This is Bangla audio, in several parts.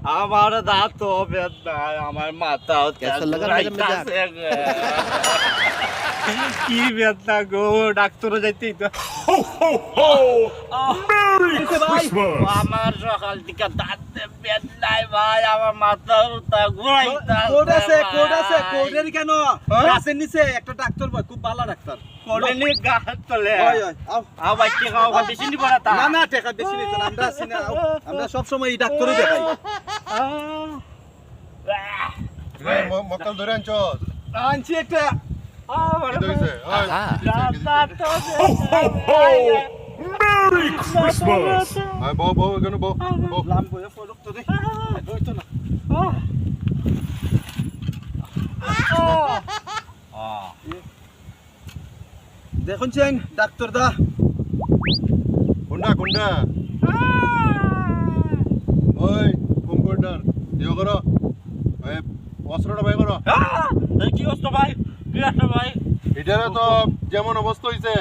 আমার দাঁত হবে না, আমার মাথা कैसा लगा मेरा मजाक? কি বেদনা গো, ডাক্তারও যাইতেই তো। আমার সকাল থেকে দাঁতে বেদনায় ভাই, আমার মাথা কোড আছে কোডের কেন গাছের নিচে একটা ডাক্তার ভাই, খুব ভালো ডাক্তার। কোডেনি গাছ তোলে। ওই ওই আও। আবার কি খাও, বেশি নিব না তা। না না টাকা বেশি নিত না, আমরা আছি না, আও। আমরা সব সময় এই ডাক্তারই দেখাই। মক্কাল ধরে আনছ আনছি একটা। কি হইছে ওই Merry Christmas! আয় বউ বউ এখানে বউ বউ লাম বয়ে ফরক তো দে। হইতো না। দেখুন চেন ডাক্তার দা। কোনটা কোনটা ওই কম্পিউটার ইয়ে করো ওই অস্ত্রটা বাই করো কি অবস্থা ভাই, কি অবস্থা ভাই? এটারে তো যেমন অবস্থা হইছে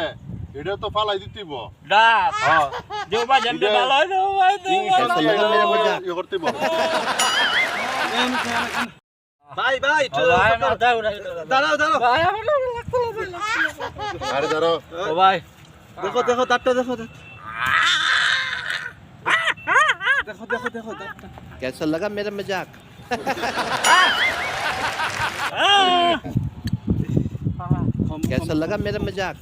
এটা তো ফালাই দিতেইব ডাক হ্যাঁ দেও ভাই, জানতে ভালো হয় না ভাই, দেও ভাই। कैसा लगा मेरा मजाक? ইয়ে করতেইব ভাই ভাই ও ভাই, মাথা উড়াই দাঁড়াও দাঁড়াও। ভাই, আমার লাগতো না। আরে দাঁড়াও ও ভাই, দেখো দেখো দাঁতটা দেখো। দেখো দেখো দেখো দাঁতটা। कैसा लगा मेरा मजाक? কম कैसा लगा मेरा मजाक?